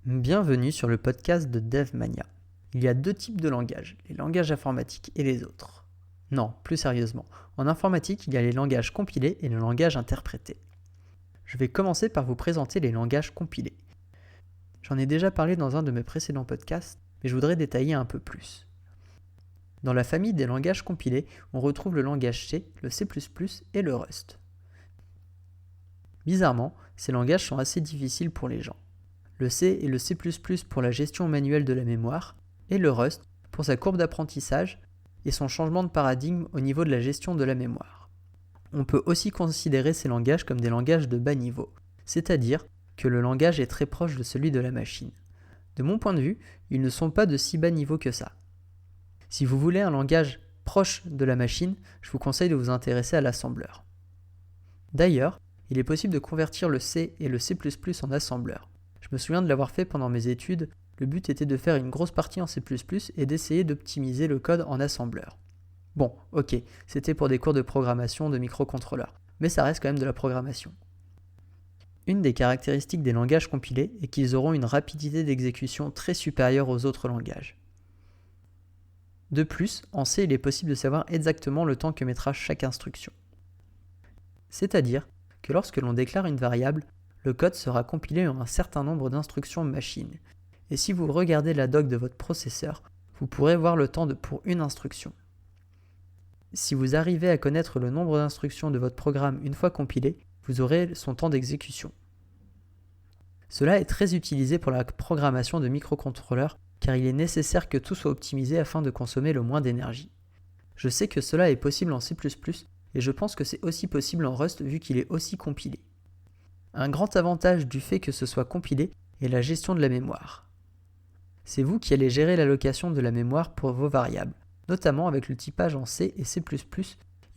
Bienvenue sur le podcast de DevMania. Il y a deux types de langages, les langages informatiques et les autres. Non, plus sérieusement, en informatique, il y a les langages compilés et les langages interprétés. Je vais commencer par vous présenter les langages compilés. J'en ai déjà parlé dans un de mes précédents podcasts, mais je voudrais détailler un peu plus. Dans la famille des langages compilés, on retrouve le langage C, le C++ et le Rust. Bizarrement, ces langages sont assez difficiles pour les gens. Le C et le C++ pour la gestion manuelle de la mémoire, et le Rust pour sa courbe d'apprentissage et son changement de paradigme au niveau de la gestion de la mémoire. On peut aussi considérer ces langages comme des langages de bas niveau, c'est-à-dire que le langage est très proche de celui de la machine. De mon point de vue, ils ne sont pas de si bas niveau que ça. Si vous voulez un langage proche de la machine, je vous conseille de vous intéresser à l'assembleur. D'ailleurs, il est possible de convertir le C et le C++ en assembleur. Je me souviens de l'avoir fait pendant mes études, le but était de faire une grosse partie en C++ et d'essayer d'optimiser le code en assembleur. Bon, ok, c'était pour des cours de programmation de microcontrôleurs, mais ça reste quand même de la programmation. Une des caractéristiques des langages compilés est qu'ils auront une rapidité d'exécution très supérieure aux autres langages. De plus, en C, il est possible de savoir exactement le temps que mettra chaque instruction. C'est-à-dire que lorsque l'on déclare une variable, le code sera compilé en un certain nombre d'instructions machine. Et si vous regardez la doc de votre processeur, vous pourrez voir le temps pour une instruction. Si vous arrivez à connaître le nombre d'instructions de votre programme une fois compilé, vous aurez son temps d'exécution. Cela est très utilisé pour la programmation de microcontrôleurs car il est nécessaire que tout soit optimisé afin de consommer le moins d'énergie. Je sais que cela est possible en C++ et je pense que c'est aussi possible en Rust vu qu'il est aussi compilé. Un grand avantage du fait que ce soit compilé est la gestion de la mémoire. C'est vous qui allez gérer l'allocation de la mémoire pour vos variables, notamment avec le typage en C et C++,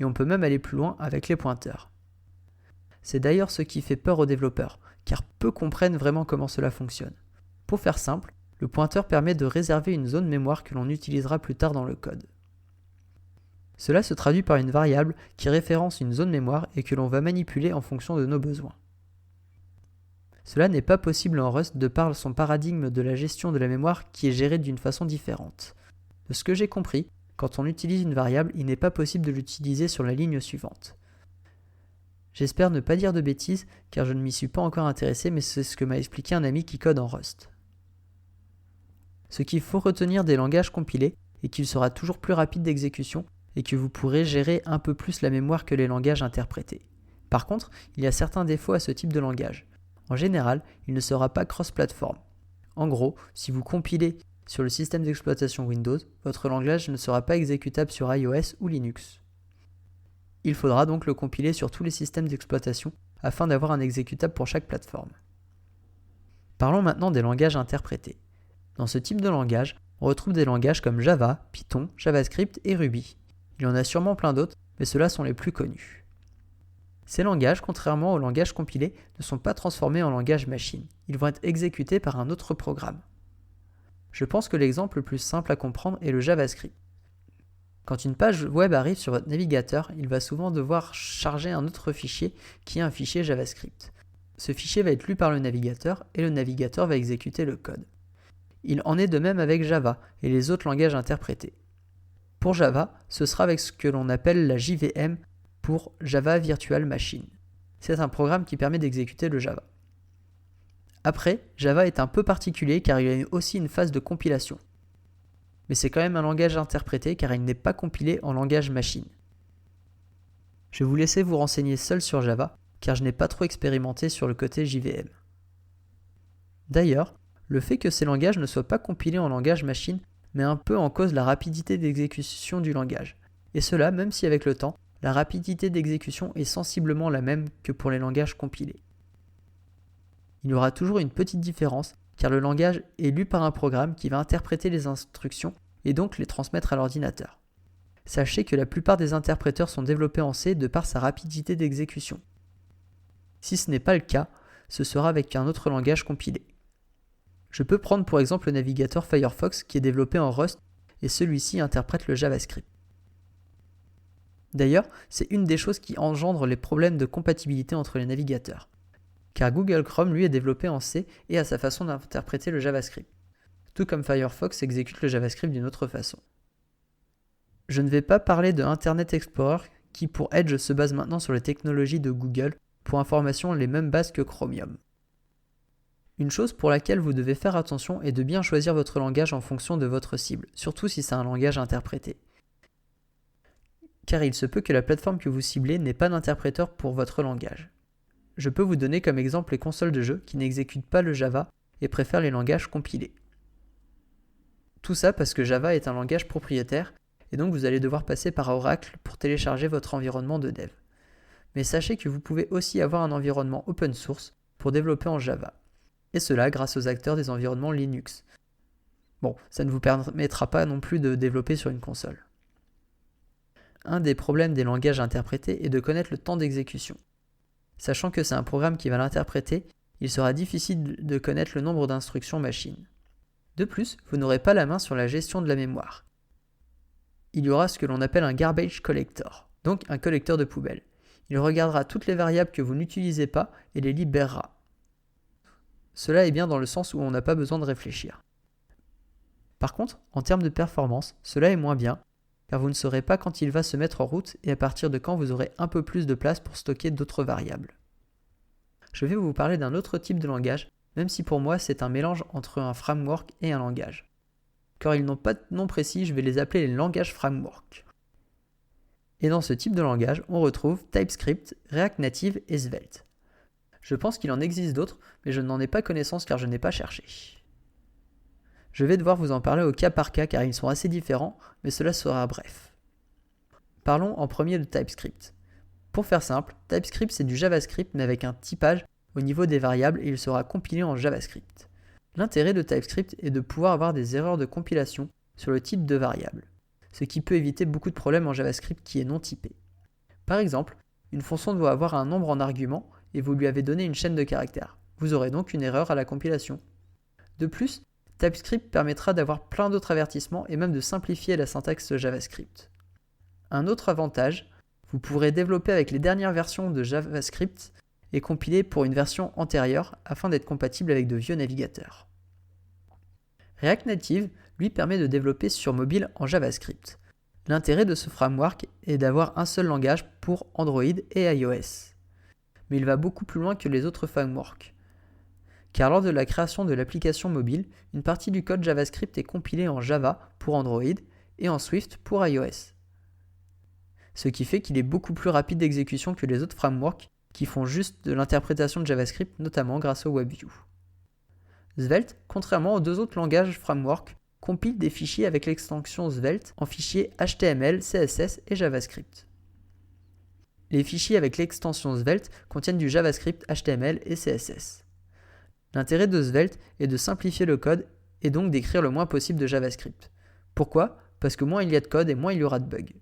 et on peut même aller plus loin avec les pointeurs. C'est d'ailleurs ce qui fait peur aux développeurs, car peu comprennent vraiment comment cela fonctionne. Pour faire simple, le pointeur permet de réserver une zone mémoire que l'on utilisera plus tard dans le code. Cela se traduit par une variable qui référence une zone mémoire et que l'on va manipuler en fonction de nos besoins. Cela n'est pas possible en Rust de par son paradigme de la gestion de la mémoire qui est géré d'une façon différente. De ce que j'ai compris, quand on utilise une variable, il n'est pas possible de l'utiliser sur la ligne suivante. J'espère ne pas dire de bêtises, car je ne m'y suis pas encore intéressé, mais c'est ce que m'a expliqué un ami qui code en Rust. Ce qu'il faut retenir des langages compilés est qu'il sera toujours plus rapide d'exécution et que vous pourrez gérer un peu plus la mémoire que les langages interprétés. Par contre, il y a certains défauts à ce type de langage. En général, il ne sera pas cross-platform. En gros, si vous compilez sur le système d'exploitation Windows, votre langage ne sera pas exécutable sur iOS ou Linux. Il faudra donc le compiler sur tous les systèmes d'exploitation afin d'avoir un exécutable pour chaque plateforme. Parlons maintenant des langages interprétés. Dans ce type de langage, on retrouve des langages comme Java, Python, JavaScript et Ruby. Il y en a sûrement plein d'autres, mais ceux-là sont les plus connus. Ces langages, contrairement aux langages compilés, ne sont pas transformés en langage machine. Ils vont être exécutés par un autre programme. Je pense que l'exemple le plus simple à comprendre est le JavaScript. Quand une page web arrive sur votre navigateur, il va souvent devoir charger un autre fichier qui est un fichier JavaScript. Ce fichier va être lu par le navigateur et le navigateur va exécuter le code. Il en est de même avec Java et les autres langages interprétés. Pour Java, ce sera avec ce que l'on appelle la JVM pour Java Virtual Machine. C'est un programme qui permet d'exécuter le Java. Après, Java est un peu particulier car il y a aussi une phase de compilation. Mais c'est quand même un langage interprété car il n'est pas compilé en langage machine. Je vais vous laisser vous renseigner seul sur Java car je n'ai pas trop expérimenté sur le côté JVM. D'ailleurs, le fait que ces langages ne soient pas compilés en langage machine met un peu en cause la rapidité d'exécution du langage. Et cela même si avec le temps, la rapidité d'exécution est sensiblement la même que pour les langages compilés. Il y aura toujours une petite différence car le langage est lu par un programme qui va interpréter les instructions et donc les transmettre à l'ordinateur. Sachez que la plupart des interpréteurs sont développés en C de par sa rapidité d'exécution. Si ce n'est pas le cas, ce sera avec un autre langage compilé. Je peux prendre pour exemple le navigateur Firefox qui est développé en Rust et celui-ci interprète le JavaScript. D'ailleurs, c'est une des choses qui engendre les problèmes de compatibilité entre les navigateurs. car Google Chrome lui est développé en C et a sa façon d'interpréter le JavaScript, tout comme Firefox exécute le JavaScript d'une autre façon. Je ne vais pas parler de Internet Explorer qui pour Edge se base maintenant sur les technologies de Google, pour information les mêmes bases que Chromium. Une chose pour laquelle vous devez faire attention est de bien choisir votre langage en fonction de votre cible, surtout si c'est un langage interprété. Car il se peut que la plateforme que vous ciblez n'ait pas d'interpréteur pour votre langage. Je peux vous donner comme exemple les consoles de jeux qui n'exécutent pas le Java et préfèrent les langages compilés. Tout ça parce que Java est un langage propriétaire et donc vous allez devoir passer par Oracle pour télécharger votre environnement de dev. Mais sachez que vous pouvez aussi avoir un environnement open source pour développer en Java. Et cela grâce aux acteurs des environnements Linux. Bon, ça ne vous permettra pas non plus de développer sur une console. Un des problèmes des langages interprétés est de connaître le temps d'exécution. Sachant que c'est un programme qui va l'interpréter, il sera difficile de connaître le nombre d'instructions machine. De plus, vous n'aurez pas la main sur la gestion de la mémoire. Il y aura ce que l'on appelle un garbage collector, donc un collecteur de poubelles. Il regardera toutes les variables que vous n'utilisez pas et les libérera. Cela est bien dans le sens où on n'a pas besoin de réfléchir. Par contre, en termes de performance, cela est moins bien, car vous ne saurez pas quand il va se mettre en route et à partir de quand vous aurez un peu plus de place pour stocker d'autres variables. Je vais vous parler d'un autre type de langage, même si pour moi c'est un mélange entre un framework et un langage. Car ils n'ont pas de nom précis, je vais les appeler les langages framework. Et dans ce type de langage, on retrouve TypeScript, React Native et Svelte. Je pense qu'il en existe d'autres, mais je n'en ai pas connaissance car je n'ai pas cherché. Je vais devoir vous en parler au cas par cas car ils sont assez différents, mais cela sera bref. Parlons en premier de TypeScript. Pour faire simple, TypeScript c'est du JavaScript mais avec un typage au niveau des variables et il sera compilé en JavaScript. L'intérêt de TypeScript est de pouvoir avoir des erreurs de compilation sur le type de variable, ce qui peut éviter beaucoup de problèmes en JavaScript qui est non typé. Par exemple, une fonction doit avoir un nombre en argument et vous lui avez donné une chaîne de caractères. Vous aurez donc une erreur à la compilation. De plus, TypeScript permettra d'avoir plein d'autres avertissements et même de simplifier la syntaxe JavaScript. Un autre avantage, vous pourrez développer avec les dernières versions de JavaScript et compiler pour une version antérieure afin d'être compatible avec de vieux navigateurs. React Native, lui, permet de développer sur mobile en JavaScript. L'intérêt de ce framework est d'avoir un seul langage pour Android et iOS. Mais il va beaucoup plus loin que les autres frameworks. Car lors de la création de l'application mobile, une partie du code JavaScript est compilée en Java pour Android et en Swift pour iOS. Ce qui fait qu'il est beaucoup plus rapide d'exécution que les autres frameworks qui font juste de l'interprétation de JavaScript, notamment grâce au WebView. Svelte, contrairement aux deux autres langages framework, compile des fichiers avec l'extension Svelte en fichiers HTML, CSS et JavaScript. Les fichiers avec l'extension Svelte contiennent du JavaScript, HTML et CSS. L'intérêt de Svelte est de simplifier le code et donc d'écrire le moins possible de JavaScript. Pourquoi ? Parce que moins il y a de code et moins il y aura de bugs.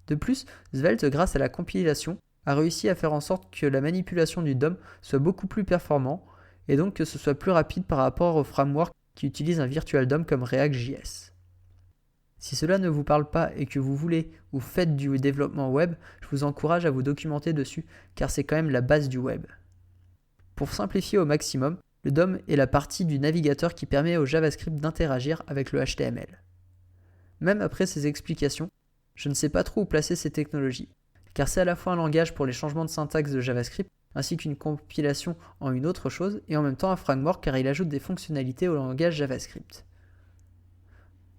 De plus, Svelte, grâce à la compilation, a réussi à faire en sorte que la manipulation du DOM soit beaucoup plus performant et donc que ce soit plus rapide par rapport au framework qui utilise un virtual DOM comme React.js. Si cela ne vous parle pas et que vous voulez ou faites du développement web, je vous encourage à vous documenter dessus car c'est quand même la base du web. Pour simplifier au maximum, le DOM est la partie du navigateur qui permet au JavaScript d'interagir avec le HTML. Même après ces explications, je ne sais pas trop où placer ces technologies, car c'est à la fois un langage pour les changements de syntaxe de JavaScript, ainsi qu'une compilation en une autre chose, et en même temps un framework car il ajoute des fonctionnalités au langage JavaScript.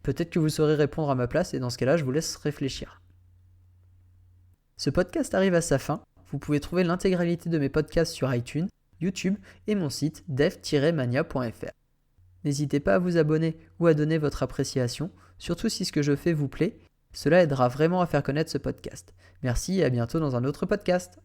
Peut-être que vous saurez répondre à ma place, et dans ce cas-là, je vous laisse réfléchir. Ce podcast arrive à sa fin. Vous pouvez trouver l'intégralité de mes podcasts sur iTunes, YouTube et mon site dev-mania.fr. N'hésitez pas à vous abonner ou à donner votre appréciation, surtout si ce que je fais vous plaît. Cela aidera vraiment à faire connaître ce podcast. Merci et à bientôt dans un autre podcast.